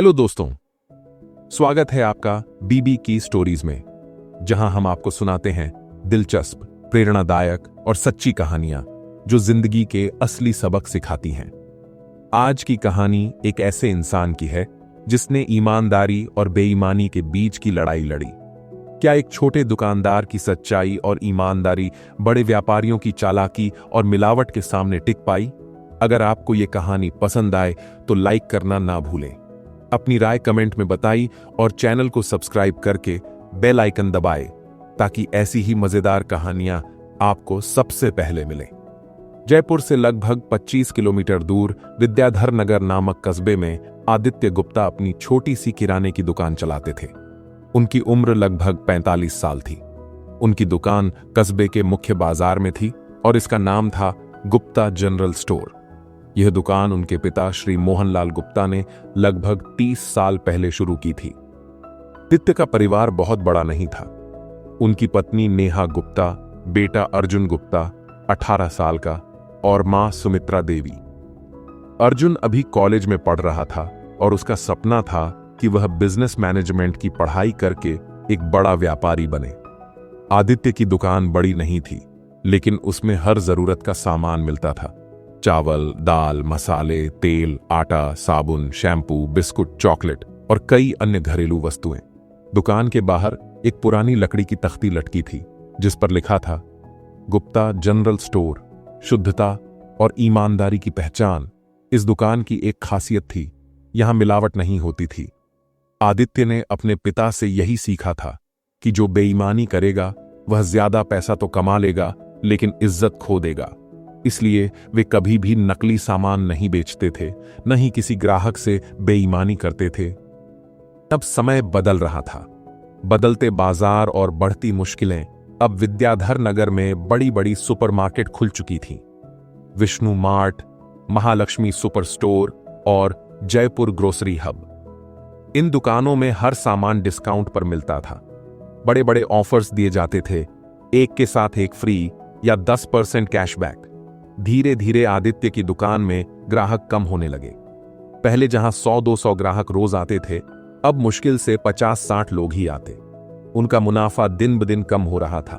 Hello दोस्तों, स्वागत है आपका बीबी की स्टोरीज में, जहां हम आपको सुनाते हैं दिलचस्प, प्रेरणादायक और सच्ची कहानियां जो जिंदगी के असली सबक सिखाती हैं। आज की कहानी एक ऐसे इंसान की है जिसने ईमानदारी और बेईमानी के बीच की लड़ाई लड़ी। क्या एक छोटे दुकानदार की सच्चाई और ईमानदारी बड़े व्यापारियों की चालाकी और मिलावट के सामने टिक पाई? अगर आपको ये कहानी पसंद आए तो लाइक करना ना भूलें, अपनी राय कमेंट में बताई और चैनल को सब्सक्राइब करके बेल आइकन दबाएं ताकि ऐसी ही मजेदार कहानियां आपको सबसे पहले मिलें। जयपुर से लगभग 25 किलोमीटर दूर विद्याधर नगर नामक कस्बे में आदित्य गुप्ता अपनी छोटी सी किराने की दुकान चलाते थे। उनकी उम्र लगभग 45 साल थी। उनकी दुकान कस्बे के मुख्य बाजार में थी और इसका नाम था गुप्ता जनरल स्टोर। यह दुकान उनके पिता श्री मोहनलाल गुप्ता ने लगभग 30 साल पहले शुरू की थी। आदित्य का परिवार बहुत बड़ा नहीं था। उनकी पत्नी नेहा गुप्ता, बेटा अर्जुन गुप्ता 18 साल का और मां सुमित्रा देवी। अर्जुन अभी कॉलेज में पढ़ रहा था और उसका सपना था कि वह बिजनेस मैनेजमेंट की पढ़ाई करके एक बड़ा व्यापारी बने। आदित्य की दुकान बड़ी नहीं थी, लेकिन उसमें हर जरूरत का सामान मिलता था। चावल, दाल, मसाले, तेल, आटा, साबुन, शैम्पू, बिस्कुट, चॉकलेट और कई अन्य घरेलू वस्तुएं। दुकान के बाहर एक पुरानी लकड़ी की तख्ती लटकी थी जिस पर लिखा था, गुप्ता जनरल स्टोर, शुद्धता और ईमानदारी की पहचान। इस दुकान की एक खासियत थी, यहां मिलावट नहीं होती थी। आदित्य ने अपने पिता से यही सीखा था कि जो बेईमानी करेगा वह ज्यादा पैसा तो कमा लेगा लेकिन इज्जत खो देगा। इसलिए वे कभी भी नकली सामान नहीं बेचते थे, न ही किसी ग्राहक से बेईमानी करते थे। अब समय बदल रहा था। बदलते बाजार और बढ़ती मुश्किलें अब विद्याधर नगर में बड़ी बड़ी सुपरमार्केट खुल चुकी थीं। Vishnu mart, Mahalakshmi super store और जयपुर ग्रोसरी हब। इन दुकानों में हर सामान डिस्काउंट पर मिलता था। बड़े बड़े ऑफर्स दिए जाते थे, एक के साथ एक फ्री या 10% कैशबैक। धीरे धीरे आदित्य की दुकान में ग्राहक कम होने लगे। पहले जहां 100-200 ग्राहक रोज आते थे, अब मुश्किल से 50-60 लोग ही आते। उनका मुनाफा दिन ब दिन कम हो रहा था।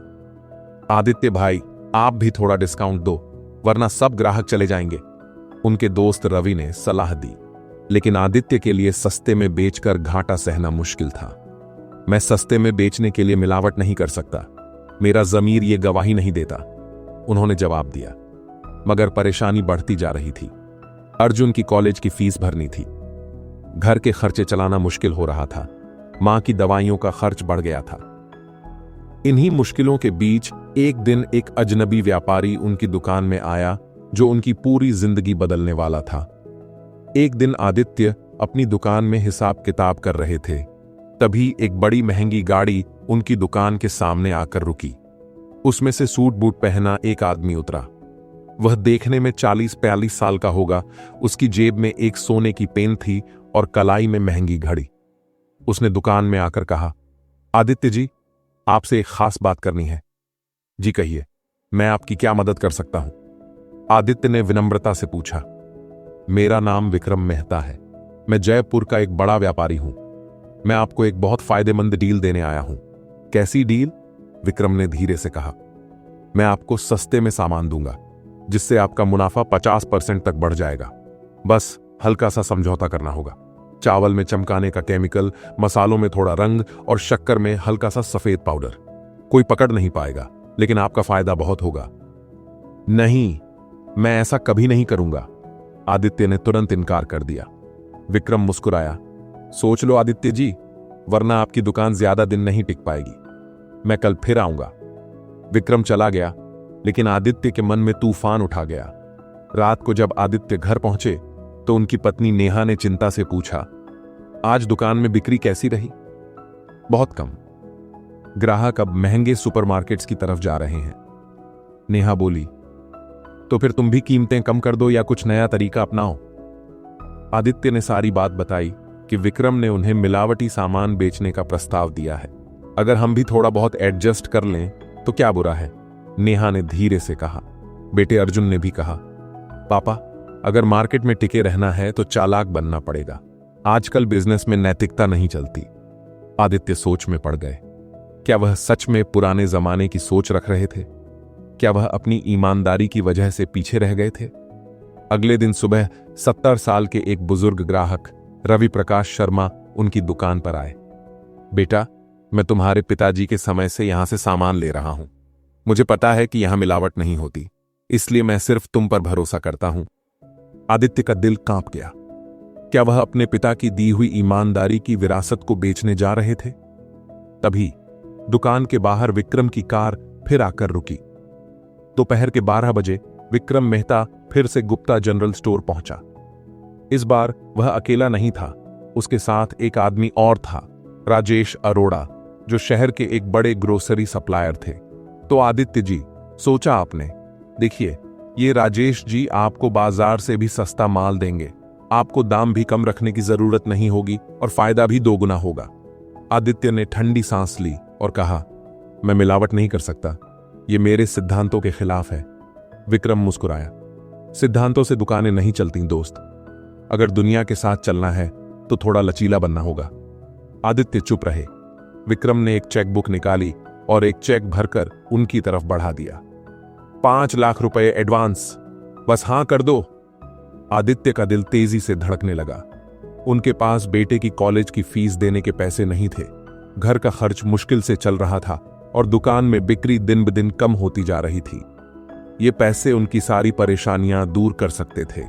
आदित्य भाई, आप भी थोड़ा डिस्काउंट दो, वरना सब ग्राहक चले जाएंगे, उनके दोस्त रवि ने सलाह दी। लेकिन आदित्य के लिए सस्ते में बेचकर घाटा सहना मुश्किल था। मैं सस्ते में बेचने के लिए मिलावट नहीं कर सकता, मेरा जमीर ये गवाही नहीं देता, उन्होंने जवाब दिया। मगर परेशानी बढ़ती जा रही थी। अर्जुन की कॉलेज की फीस भरनी थी, घर के खर्चे चलाना मुश्किल हो रहा था, मां की दवाइयों का खर्च बढ़ गया था। इन्हीं मुश्किलों के बीच एक दिन एक अजनबी व्यापारी उनकी दुकान में आया जो उनकी पूरी जिंदगी बदलने वाला था। एक दिन आदित्य अपनी दुकान में हिसाब किताब कर रहे थे, तभी एक बड़ी महंगी गाड़ी उनकी दुकान के सामने आकर रुकी। उसमें से सूट बूट पहना एक आदमी उतरा। वह देखने में 40-42 साल का होगा। उसकी जेब में एक सोने की पेन थी और कलाई में महंगी घड़ी। उसने दुकान में आकर कहा, आदित्य जी, आपसे एक खास बात करनी है। जी कहिए, मैं आपकी क्या मदद कर सकता हूं? आदित्य ने विनम्रता से पूछा। मेरा नाम विक्रम मेहता है, मैं जयपुर का एक बड़ा व्यापारी हूं। मैं आपको एक बहुत फायदेमंद डील देने आया हूं। कैसी डील? विक्रम ने धीरे से कहा। मैं आपको सस्ते में सामान दूंगा जिससे आपका मुनाफा 50% तक बढ़ जाएगा। बस हल्का सा समझौता करना होगा। चावल में चमकाने का केमिकल, मसालों में थोड़ा रंग और शक्कर में हल्का सा सफेद पाउडर। कोई पकड़ नहीं पाएगा, लेकिन आपका फायदा बहुत होगा। नहीं, मैं ऐसा कभी नहीं करूंगा, आदित्य ने तुरंत इनकार कर दिया। विक्रम मुस्कुराया। सोच लो आदित्य जी, वरना आपकी दुकान ज्यादा दिन नहीं टिक पाएगी। मैं कल फिर आऊंगा। विक्रम चला गया, लेकिन आदित्य के मन में तूफान उठा गया। रात को जब आदित्य घर पहुंचे तो उनकी पत्नी नेहा ने चिंता से पूछा, आज दुकान में बिक्री कैसी रही? बहुत कम, ग्राहक अब महंगे सुपरमार्केट्स की तरफ जा रहे हैं, नेहा बोली। तो फिर तुम भी कीमतें कम कर दो या कुछ नया तरीका अपनाओ। आदित्य ने सारी बात बताई कि विक्रम ने उन्हें मिलावटी सामान बेचने का प्रस्ताव दिया है। अगर हम भी थोड़ा बहुत एडजस्ट कर लें तो क्या बुरा है, नेहा ने धीरे से कहा। बेटे अर्जुन ने भी कहा, पापा, अगर मार्केट में टिके रहना है तो चालाक बनना पड़ेगा। आजकल बिजनेस में नैतिकता नहीं चलती। आदित्य सोच में पड़ गए। क्या वह सच में पुराने जमाने की सोच रख रहे थे? क्या वह अपनी ईमानदारी की वजह से पीछे रह गए थे? अगले दिन सुबह 70 साल के एक बुजुर्ग ग्राहक रवि प्रकाश शर्मा उनकी दुकान पर आए। बेटा, मैं तुम्हारे पिताजी के समय से यहां से सामान ले रहा हूं। मुझे पता है कि यहां मिलावट नहीं होती, इसलिए मैं सिर्फ तुम पर भरोसा करता हूं। आदित्य का दिल कांप गया। क्या वह अपने पिता की दी हुई ईमानदारी की विरासत को बेचने जा रहे थे? तभी दुकान के बाहर विक्रम की कार फिर आकर रुकी। दोपहर के 12 बजे विक्रम मेहता फिर से गुप्ता जनरल स्टोर पहुंचा। इस बार वह अकेला नहीं था, उसके साथ एक आदमी और था, राजेश अरोड़ा, जो शहर के एक बड़े ग्रोसरी सप्लायर थे। तो आदित्य जी, सोचा आपने? देखिए, ये राजेश जी आपको बाजार से भी सस्ता माल देंगे। आपको दाम भी कम रखने की जरूरत नहीं होगी और फायदा भी दोगुना होगा। आदित्य ने ठंडी सांस ली और कहा, मैं मिलावट नहीं कर सकता, ये मेरे सिद्धांतों के खिलाफ है। विक्रम मुस्कुराया। सिद्धांतों से दुकानें नहीं चलती दोस्त। अगर दुनिया के साथ चलना है तो थोड़ा लचीला बनना होगा। आदित्य चुप रहे। विक्रम ने एक चेकबुक निकाली और एक चेक भरकर उनकी तरफ बढ़ा दिया। 5 लाख रुपए एडवांस, बस हां कर दो। आदित्य का दिल तेजी से धड़कने लगा। उनके पास बेटे की कॉलेज की फीस देने के पैसे नहीं थे, घर का खर्च मुश्किल से चल रहा था और दुकान में बिक्री दिन ब दिन कम होती जा रही थी। ये पैसे उनकी सारी परेशानियां दूर कर सकते थे।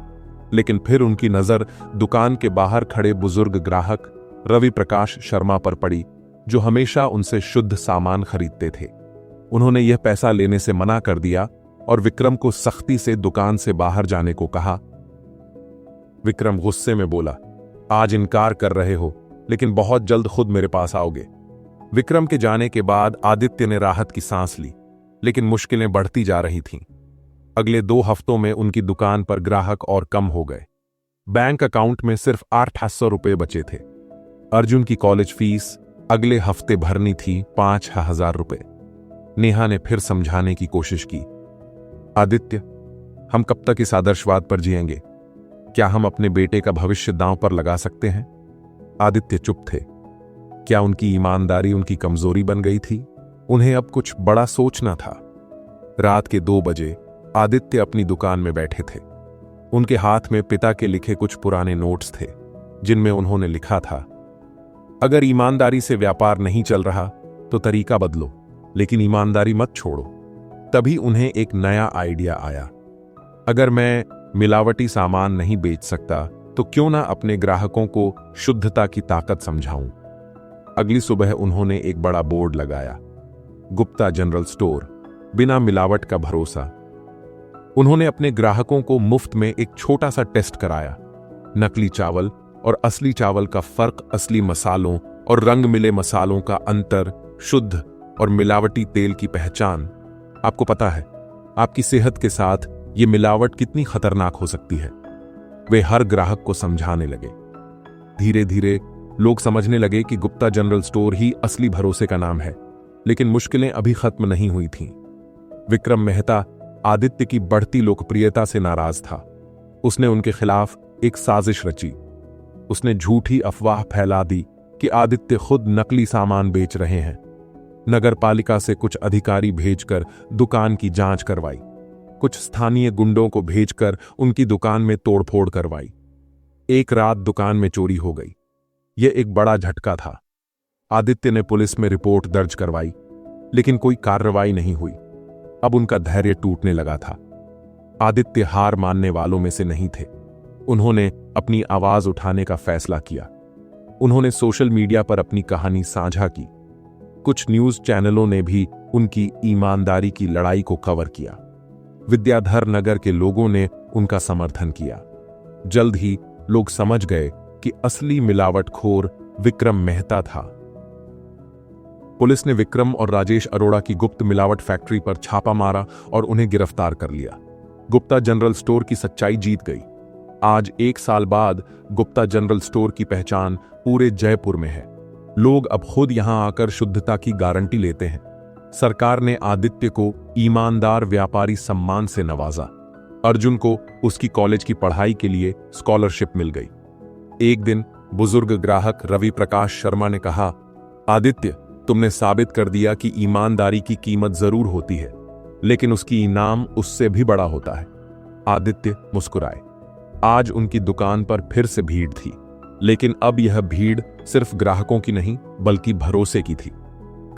लेकिन फिर उनकी नजर दुकान के बाहर खड़े बुजुर्ग ग्राहक रवि प्रकाश शर्मा पर पड़ी, जो हमेशा उनसे शुद्ध सामान खरीदते थे। उन्होंने यह पैसा लेने से मना कर दिया और विक्रम को सख्ती से दुकान से बाहर जाने को कहा। विक्रम गुस्से में बोला, आज इनकार कर रहे हो, लेकिन बहुत जल्द खुद मेरे पास आओगे। विक्रम के जाने के बाद आदित्य ने राहत की सांस ली, लेकिन मुश्किलें बढ़ती जा रही थीं। अगले 2 हफ्तों में उनकी दुकान पर ग्राहक और कम हो गए। बैंक अकाउंट में सिर्फ 800 रुपए बचे थे। अर्जुन की कॉलेज फीस अगले हफ्ते भरनी थी, 5000 रुपए। नेहा ने फिर समझाने की कोशिश की, आदित्य, हम कब तक इस आदर्शवाद पर जिएंगे? क्या हम अपने बेटे का भविष्य दांव पर लगा सकते हैं? आदित्य चुप थे। क्या उनकी ईमानदारी उनकी कमजोरी बन गई थी? उन्हें अब कुछ बड़ा सोचना था। रात के 2 बजे आदित्य अपनी दुकान में बैठे थे। उनके हाथ में पिता के लिखे कुछ पुराने नोट्स थे, जिनमें उन्होंने लिखा था, अगर ईमानदारी से व्यापार नहीं चल रहा तो तरीका बदलो, लेकिन ईमानदारी मत छोड़ो। तभी उन्हें एक नया आइडिया आया। अगर मैं मिलावटी सामान नहीं बेच सकता तो क्यों ना अपने ग्राहकों को शुद्धता की ताकत समझाऊं। अगली सुबह उन्होंने एक बड़ा बोर्ड लगाया, गुप्ता जनरल स्टोर, बिना मिलावट का भरोसा। उन्होंने अपने ग्राहकों को मुफ्त में एक छोटा सा टेस्ट कराया। नकली चावल और असली चावल का फर्क, असली मसालों और रंग मिले मसालों का अंतर, शुद्ध और मिलावटी तेल की पहचान। आपको पता है, आपकी सेहत के साथ ये मिलावट कितनी खतरनाक हो सकती है। वे हर ग्राहक को समझाने लगे। धीरे धीरे लोग समझने लगे कि गुप्ता जनरल स्टोर ही असली भरोसे का नाम है। लेकिन मुश्किलें अभी खत्म नहीं हुई थीं। विक्रम मेहता आदित्य की बढ़ती लोकप्रियता से नाराज था। उसने उनके खिलाफ एक साजिश रची। उसने झूठी अफवाह फैला दी कि आदित्य खुद नकली सामान बेच रहे हैं। नगर पालिका से कुछ अधिकारी भेजकर दुकान की जांच करवाई। कुछ स्थानीय गुंडों को भेजकर उनकी दुकान में तोड़फोड़ करवाई। एक रात दुकान में चोरी हो गई। यह एक बड़ा झटका था। आदित्य ने पुलिस में रिपोर्ट दर्ज करवाई, लेकिन कोई कार्रवाई नहीं हुई। अब उनका धैर्य टूटने लगा था। आदित्य हार मानने वालों में से नहीं थे। उन्होंने अपनी आवाज उठाने का फैसला किया। उन्होंने सोशल मीडिया पर अपनी कहानी साझा की। कुछ न्यूज चैनलों ने भी उनकी ईमानदारी की लड़ाई को कवर किया। विद्याधर नगर के लोगों ने उनका समर्थन किया। जल्द ही लोग समझ गए कि असली मिलावटखोर विक्रम मेहता था। पुलिस ने विक्रम और राजेश अरोड़ा की गुप्त मिलावट फैक्ट्री पर छापा मारा और उन्हें गिरफ्तार कर लिया। गुप्ता जनरल स्टोर की सच्चाई जीत गई। आज 1 साल बाद गुप्ता जनरल स्टोर की पहचान पूरे जयपुर में है। लोग अब खुद यहां आकर शुद्धता की गारंटी लेते हैं। सरकार ने आदित्य को ईमानदार व्यापारी सम्मान से नवाजा। अर्जुन को उसकी कॉलेज की पढ़ाई के लिए स्कॉलरशिप मिल गई। एक दिन बुजुर्ग ग्राहक रवि प्रकाश शर्मा ने कहा, आदित्य, तुमने साबित कर दिया कि ईमानदारी की कीमत जरूर होती है, लेकिन उसकी इनाम उससे भी बड़ा होता है। आदित्य मुस्कुराए। आज उनकी दुकान पर फिर से भीड़ थी, लेकिन अब यह भीड़ सिर्फ ग्राहकों की नहीं बल्कि भरोसे की थी।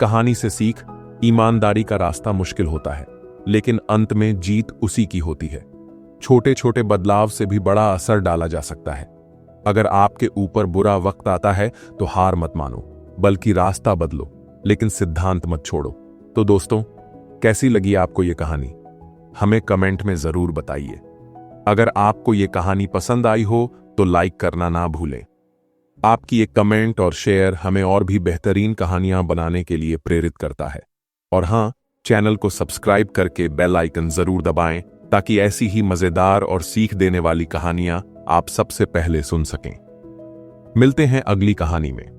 कहानी से सीख, ईमानदारी का रास्ता मुश्किल होता है, लेकिन अंत में जीत उसी की होती है। छोटे छोटे बदलाव से भी बड़ा असर डाला जा सकता है। अगर आपके ऊपर बुरा वक्त आता है तो हार मत मानो, बल्कि रास्ता बदलो, लेकिन सिद्धांत मत छोड़ो। तो दोस्तों, कैसी लगी आपको ये कहानी? हमें कमेंट में जरूर बताइए। अगर आपको ये कहानी पसंद आई हो तो लाइक करना ना भूलें। आपकी एक कमेंट और शेयर हमें और भी बेहतरीन कहानियां बनाने के लिए प्रेरित करता है। और हां, चैनल को सब्सक्राइब करके बेल आइकन जरूर दबाएं ताकि ऐसी ही मजेदार और सीख देने वाली कहानियां आप सबसे पहले सुन सकें। मिलते हैं अगली कहानी में।